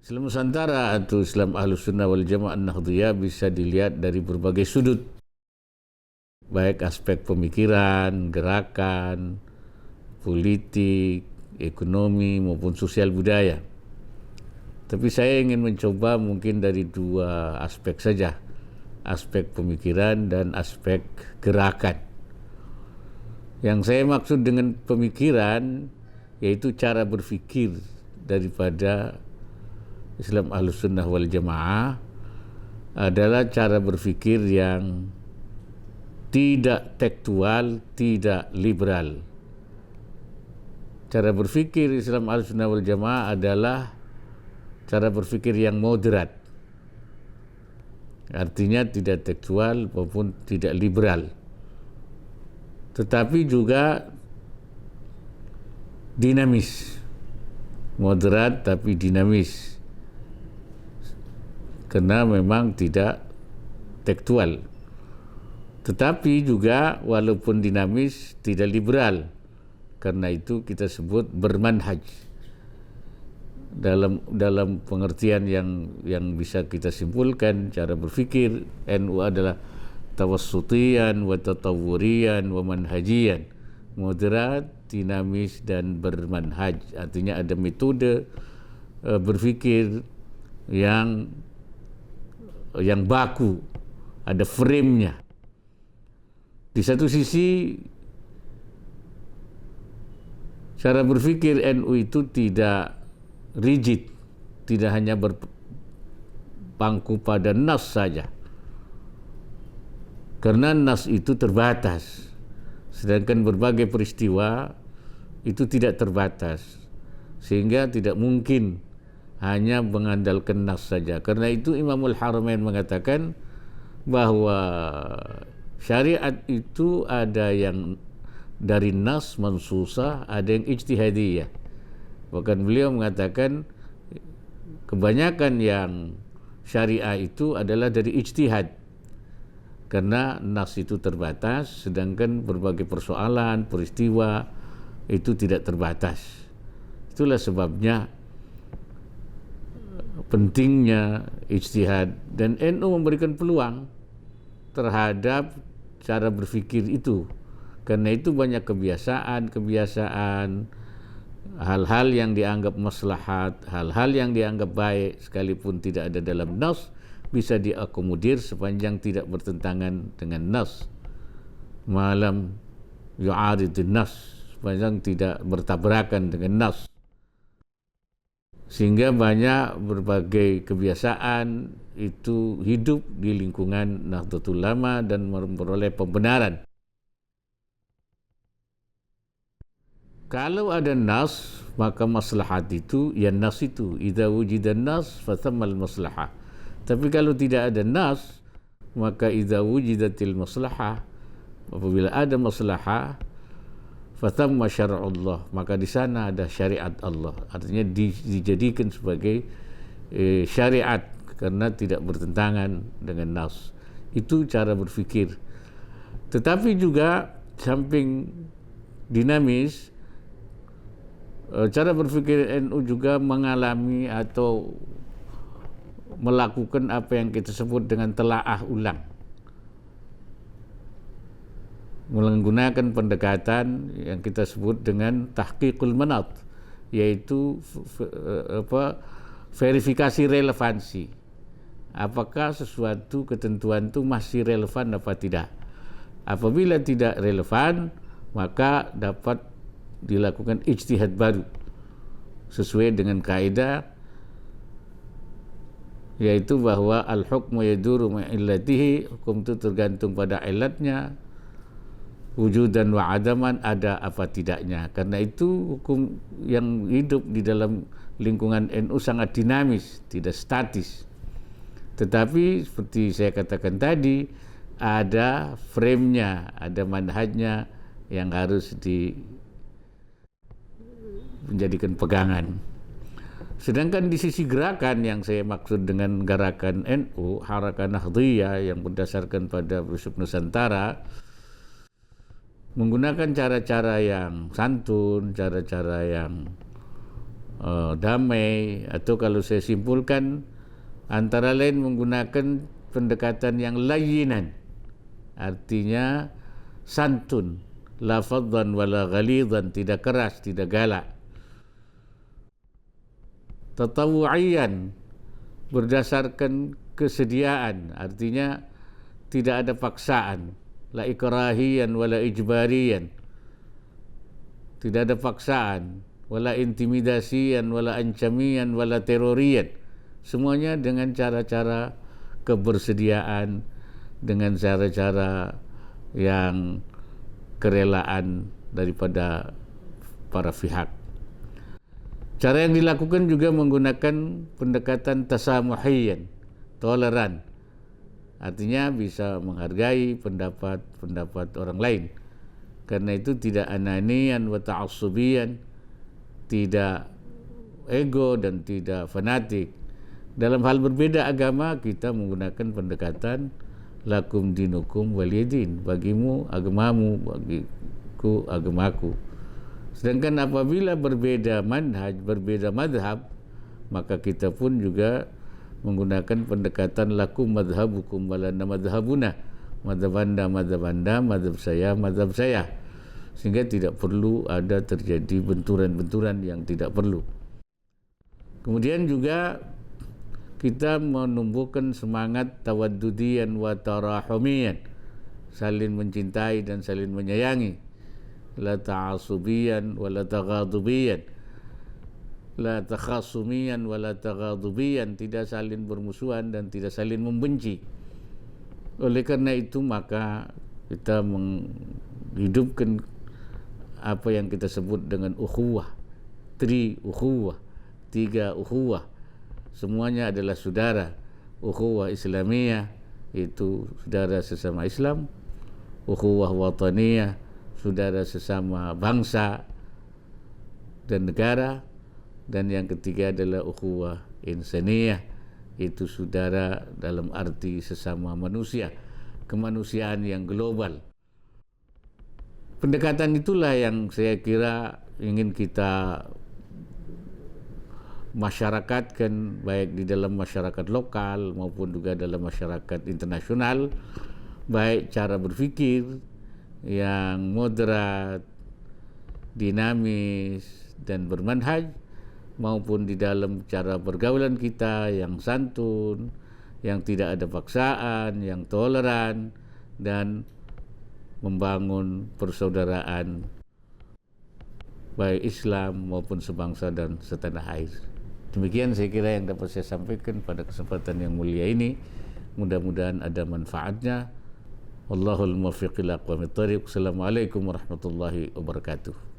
Islam Nusantara atau Islam Ahlus Sunnah wal Jamaah Nahdliyah bisa dilihat dari berbagai sudut, baik aspek pemikiran, gerakan, politik, ekonomi maupun sosial budaya. Tapi saya ingin mencoba mungkin dari dua aspek saja, aspek pemikiran dan aspek gerakan. Yang saya maksud dengan pemikiran yaitu cara berpikir daripada Islam Ahlus Sunnah wal Jamaah adalah cara berpikir yang tidak tekstual, tidak liberal. Cara berpikir Islam Ahlus Sunnah wal Jamaah adalah cara berpikir yang moderat. Artinya tidak tekstual maupun tidak liberal. Tetapi juga dinamis. Moderat tapi dinamis. Karena memang tidak tekstual. Tetapi juga walaupun dinamis tidak liberal. Karena itu kita sebut bermanhaj. Dalam pengertian yang bisa kita simpulkan, cara berpikir NU adalah tawassutian wa tatawurian wa manhajian, moderat, dinamis dan bermanhaj. Artinya ada metode berpikir yang baku, ada frame-nya. Di satu sisi cara berpikir NU itu tidak rigid, tidak hanya berpangku pada nas saja. Karena nas itu terbatas, sedangkan berbagai peristiwa itu tidak terbatas, sehingga tidak mungkin hanya mengandalkan nas saja. Karena itu Imamul Haramain mengatakan bahwa syariat itu ada yang dari nas mansusah, ada yang ijtihadiyah. Bahkan beliau mengatakan kebanyakan yang syariah itu adalah dari ijtihad. Karena nas itu terbatas, sedangkan berbagai persoalan, peristiwa itu tidak terbatas. Itulah sebabnya pentingnya ijtihad, dan NU memberikan peluang terhadap cara berpikir itu. Karena itu banyak kebiasaan, hal-hal yang dianggap maslahat, hal-hal yang dianggap baik sekalipun tidak ada dalam nas bisa diakomodir sepanjang tidak bertentangan dengan nas. Malam yu'aridun nas, sepanjang tidak bertabrakan dengan nas. Sehingga banyak berbagai kebiasaan itu hidup di lingkungan Nahdlatul Ulama dan memperoleh pembenaran. Kalau ada nas, maka maslahat itu, ya nas itu. Idza wujida nas, fathammal maslahah. Tapi kalau tidak ada nas, maka idza wujidatil maslahah, apabila ada maslahah, fathamma syar'ullah, maka di sana ada syariat Allah. Artinya dijadikan sebagai syariat karena tidak bertentangan dengan nas. Itu cara berpikir. Tetapi juga samping dinamis, cara berpikir NU juga mengalami atau melakukan apa yang kita sebut dengan telaah ulang, menggunakan pendekatan yang kita sebut dengan tahqiqul manat, yaitu verifikasi relevansi. Apakah sesuatu ketentuan itu masih relevan apa tidak? Apabila tidak relevan, maka dapat dilakukan ijtihad baru sesuai dengan kaidah, yaitu bahwa al-hukmu yaduru ma'illatihi, hukum itu tergantung pada ilatnya, wujudan wa adaman, ada apa tidaknya. Karena itu hukum yang hidup di dalam lingkungan NU sangat dinamis, tidak statis. Tetapi seperti saya katakan tadi, ada frame-nya, ada manhajnya yang harus menjadikan pegangan. Sedangkan di sisi gerakan yang saya maksud dengan gerakan NU, Harakah Nahdliyah yang berdasarkan pada prinsip Nusantara, menggunakan cara-cara yang santun, cara-cara yang damai, atau kalau saya simpulkan antara lain menggunakan pendekatan yang layyinan, artinya santun, la faddan wala ghalidhan, tidak keras, tidak galak. Tatawu'iyan, berdasarkan kesediaan, artinya tidak ada paksaan, la ikrahiyan wala ijbariyan, tidak ada paksaan, wala intimidasiyan wala ancamiyan wala teroriyan, semuanya dengan cara-cara kebersediaan, dengan cara-cara yang kerelaan daripada para pihak. Cara yang dilakukan juga menggunakan pendekatan tasamuhiyan, toleran, artinya bisa menghargai pendapat orang lain. Karena itu tidak ananian wa ta'assubiyan, tidak ego dan tidak fanatik. Dalam hal berbeda agama, kita menggunakan pendekatan lakum dinukum waliyadin, bagimu agamamu, bagiku agamaku. Sedangkan apabila berbeda manhaj, berbeda madhab, maka kita pun juga menggunakan pendekatan lakum madhabukum walana madhabuna, madhab anda madhab anda, madhab saya, sehingga tidak perlu ada terjadi benturan-benturan yang tidak perlu. Kemudian juga kita menumbuhkan semangat tawaddudiyan wa tarahumiyan, saling mencintai dan saling menyayangi, la ta'asubiyan wa la taghadubiyan, la takhasumiyan wa la taghadubiyan, tidak saling bermusuhan dan tidak saling membenci. Oleh karena itu maka kita menghidupkan apa yang kita sebut dengan ukhuwah, ukhuwah, 3 ukhuwah, semuanya adalah saudara. Ukhuwah Islamiyah, itu saudara sesama Islam. Ukhuwah wataniyah, saudara sesama bangsa dan negara. Dan yang ketiga adalah ukhuwah insaniyah, itu saudara dalam arti sesama manusia, kemanusiaan yang global. Pendekatan itulah yang saya kira ingin kita masyarakatkan, baik di dalam masyarakat lokal maupun juga dalam masyarakat internasional, baik cara berpikir yang moderat, dinamis dan bermanhaj, maupun di dalam cara pergaulan kita yang santun, yang tidak ada paksaan, yang toleran, dan membangun persaudaraan baik Islam maupun sebangsa dan setanah air. Demikian saya kira yang dapat saya sampaikan pada kesempatan yang mulia ini. Mudah-mudahan ada manfaatnya. Wallahul muwaffiq ila aqwamit thoriq. Assalamualaikum warahmatullahi wabarakatuh.